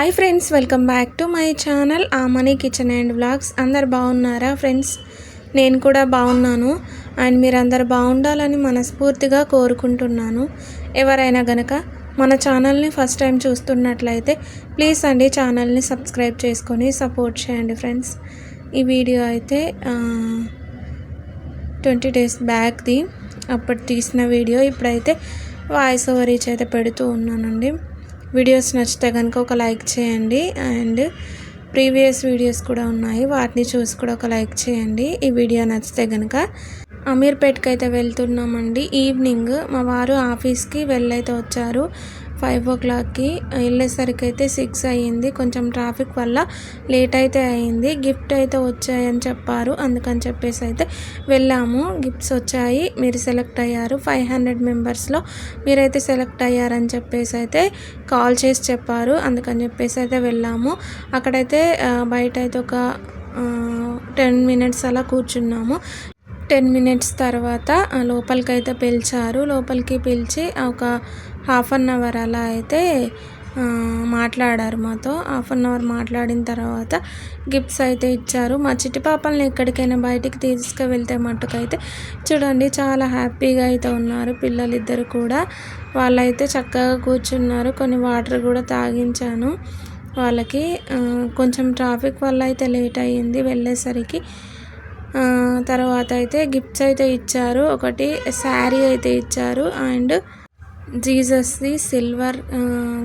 Hi friends, welcome back to my channel Amani kitchen and vlogs. అందరు బాగున్నారా friends? నేను కూడా బాగున్నాను అండ్ మీరందరు బాగుండాలని మనస్ఫూర్తిగా కోరుకుంటున్నాను. ఎవరైనా గనక మన ఛానల్ని ఫస్ట్ టైం చూస్తున్నట్లయితే ప్లీజ్ అండి ఛానల్ని సబ్స్క్రైబ్ చేసుకొని సపోర్ట్ చేయండి ఫ్రెండ్స్. ఈ వీడియో అయితే 20 days బ్యాక్ది, అప్పుడు తీసిన వీడియో. ఇప్పుడైతే వాయిస్ ఓవర్ ఈచ్ అయితే పెడుతూ ఉన్నానండి. వీడియోస్ నచ్చితే కనుక ఒక లైక్ చేయండి అండ్ ప్రీవియస్ వీడియోస్ కూడా ఉన్నాయి, వాటిని చూసి కూడా ఒక లైక్ చేయండి. ఈ వీడియో నచ్చితే కనుక అమీర్పేట్కి అయితే వెళ్తున్నామండి. ఈవినింగ్ మా వారు ఆఫీస్కి వెళ్ళైతే వచ్చారు. 5 o'clockకి వెళ్ళేసరికి అయితే 6 అయ్యింది. కొంచెం ట్రాఫిక్ వల్ల లేట్ అయితే అయ్యింది. గిఫ్ట్ అయితే వచ్చాయని చెప్పారు, అందుకని చెప్పేసి అయితే వెళ్ళాము. గిఫ్ట్స్ వచ్చాయి, మీరు సెలెక్ట్ అయ్యారు, 500 మెంబర్స్లో మీరైతే సెలెక్ట్ అయ్యారని చెప్పేసి అయితే కాల్ చేసి చెప్పారు. అందుకని చెప్పేసి అయితే వెళ్ళాము. అక్కడైతే బయట అయితే ఒక 10 minutes అలా కూర్చున్నాము. 10 minutes తర్వాత లోపలికైతే పిలిచారు. లోపలికి పిలిచి ఒక 1/2 hour అలా అయితే మాట్లాడారు మాతో. 1/2 hour మాట్లాడిన తర్వాత గిఫ్ట్స్ అయితే ఇచ్చారు. మా చిట్టి పాపల్ని ఎక్కడికైనా బయటికి తీసుకువెళ్తే మట్టుకైతే చూడండి చాలా హ్యాపీగా అయితే ఉన్నారు పిల్లలిద్దరు కూడా. వాళ్ళైతే చక్కగా కూర్చున్నారు. కొన్ని వాటర్ కూడా తాగించాను వాళ్ళకి. కొంచెం ట్రాఫిక్ వల్ల అయితే లేట్ అయ్యింది వెళ్ళేసరికి. తర్వాత అయితే గిఫ్ట్స్ అయితే ఇచ్చారు. ఒకటి శారీ అయితే ఇచ్చారు అండ్ జీసస్ది సిల్వర్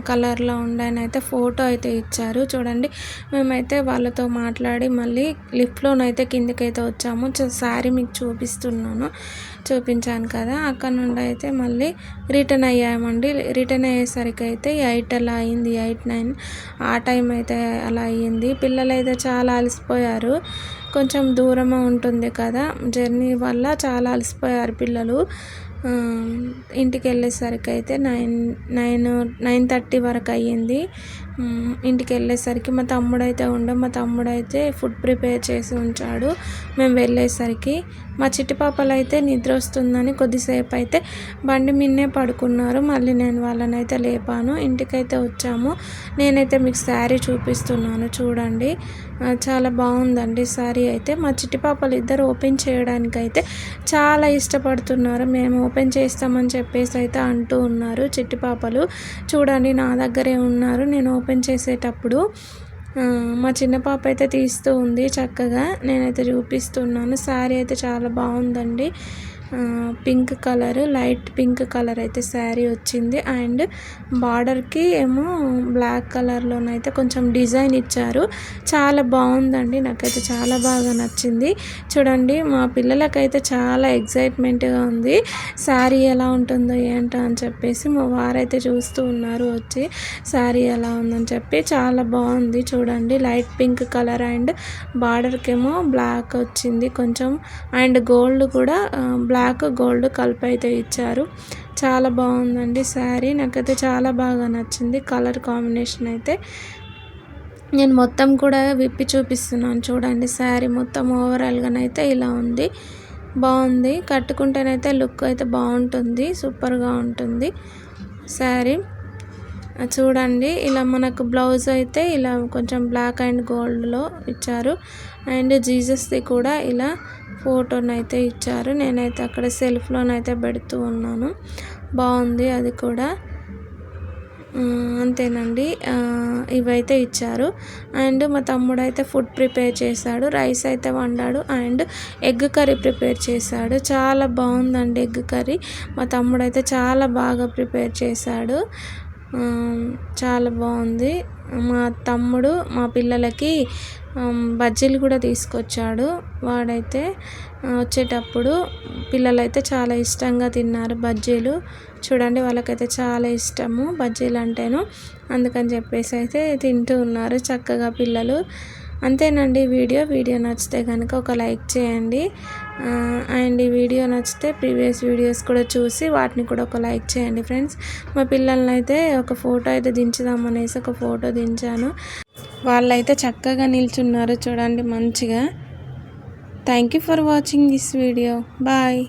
కలర్లో ఉండని అయితే ఫోటో అయితే ఇచ్చారు. చూడండి, మేమైతే వాళ్ళతో మాట్లాడి మళ్ళీ లిఫ్ట్లోనైతే కిందికైతే వచ్చాము. శారీ మీకు చూపించాను కదా. అక్కడ నుండి అయితే మళ్ళీ రిటర్న్ అయ్యామండి. రిటర్న్ అయ్యేసరికి అయితే 8 అలా అయింది, 8, 9 ఆ టైం అయితే అలా అయ్యింది. పిల్లలు అయితే చాలా అలసిపోయారు. కొంచెం దూరమే ఉంటుంది కదా, జర్నీ వల్ల చాలా అలసిపోయారు పిల్లలు. ఇంటికి వెళ్ళేసరికి అయితే 9:30 వరకు అయ్యింది. ఇంటికి వెళ్ళేసరికి మా తమ్ముడైతే ఫుడ్ ప్రిపేర్ చేసి ఉంచాడు. మేము వెళ్ళేసరికి మా చిట్టి పాపలు అయితే నిద్ర వస్తుందని కొద్దిసేపు అయితే బండి మిన్నే పడుకున్నారు. మళ్ళీ నేను వాళ్ళని అయితే లేపాను. ఇంటికైతే వచ్చాము. నేనైతే మీకు శారీ చూపిస్తున్నాను చూడండి, చాలా బాగుందండి శారీ అయితే. మా చిట్టి పాపలు ఇద్దరు ఓపెన్ చేయడానికి అయితే చాలా ఇష్టపడుతున్నారు. మేము ఓపెన్ చేస్తామని చెప్పేసి అయితే అంటూ ఉన్నారు చిట్టి పాపలు. చూడండి, నా దగ్గరే ఉన్నారు నేను ఓపెన్ చేసేటప్పుడు. మా చిన్న పాప అయితే తీస్తూ ఉంది చక్కగా, నేనైతే చూపిస్తున్నాను. శారీ అయితే చాలా బాగుందండి. Pink colour, light pink colour అయితే శారీ వచ్చింది అండ్ బార్డర్కి ఏమో బ్లాక్ కలర్లోనైతే కొంచెం డిజైన్ ఇచ్చారు. చాలా బాగుందండి, నాకైతే చాలా బాగా నచ్చింది. చూడండి, మా పిల్లలకైతే చాలా ఎగ్జైట్మెంట్గా ఉంది శారీ ఎలా ఉంటుందో ఏంటో అని చెప్పేసి. మా వారైతే చూస్తూ ఉన్నారు వచ్చి శారీ ఎలా ఉందని చెప్పి. చాలా బాగుంది చూడండి, లైట్ పింక్ కలర్ అండ్ బార్డర్కి ఏమో బ్లాక్ వచ్చింది కొంచెం అండ్ గోల్డ్ కూడా, బ్లాక్ గోల్డ్ కలిపి అయితే ఇచ్చారు. చాలా బాగుందండి శారీ, నాకైతే చాలా బాగా నచ్చింది కలర్ కాంబినేషన్ అయితే. నేను మొత్తం కూడా విప్పి చూపిస్తున్నాను చూడండి. శారీ మొత్తం ఓవరాల్గానైతే ఇలా ఉంది, బాగుంది. కట్టుకుంటేనైతే లుక్ అయితే బాగుంటుంది, సూపర్గా ఉంటుంది శారీ. చూడండి, ఇలా మనకు బ్లౌజ్ అయితే ఇలా కొంచెం బ్లాక్ అండ్ గోల్డ్లో ఇచ్చారు అండ్ జీసస్ది కూడా ఇలా ఫోటోనైతే ఇచ్చారు. నేనైతే అక్కడ సెల్ఫ్లోనైతే పెడుతూ ఉన్నాను, బాగుంది అది కూడా. అంతేనండి, ఇవైతే ఇచ్చారు. అండ్ మా తమ్ముడు అయితే ఫుడ్ ప్రిపేర్ చేశాడు, రైస్ అయితే వండాడు అండ్ ఎగ్ కర్రీ ప్రిపేర్ చేశాడు. చాలా బాగుందండి ఎగ్ కర్రీ. మా తమ్ముడు అయితే చాలా బాగా ప్రిపేర్ చేశాడు, చాలా బాగుంది. మా తమ్ముడు మా పిల్లలకి బజ్జీలు కూడా తీసుకొచ్చాడు. వాడైతే వచ్చేటప్పుడు పిల్లలైతే చాలా ఇష్టంగా తిన్నారు బజ్జీలు. చూడండి, వాళ్ళకైతే చాలా ఇష్టము బజ్జీలు అంటేను, అందుకని చెప్పేసి అయితే తింటూ ఉన్నారు చక్కగా పిల్లలు. అంతేనండి వీడియో నచ్చితే కనుక ఒక లైక్ చేయండి అండ్ ఈ వీడియో నచ్చితే ప్రీవియస్ వీడియోస్ కూడా చూసి వాటిని కూడా ఒక లైక్ చేయండి ఫ్రెండ్స్. మా పిల్లల్ని అయితే ఒక ఫోటో అయితే దించుదామనేసి ఒక ఫోటో దించాను. వాళ్ళైతే చక్కగా నిల్చున్నారు చూడండి మంచిగా. Thank you for watching this video. Bye.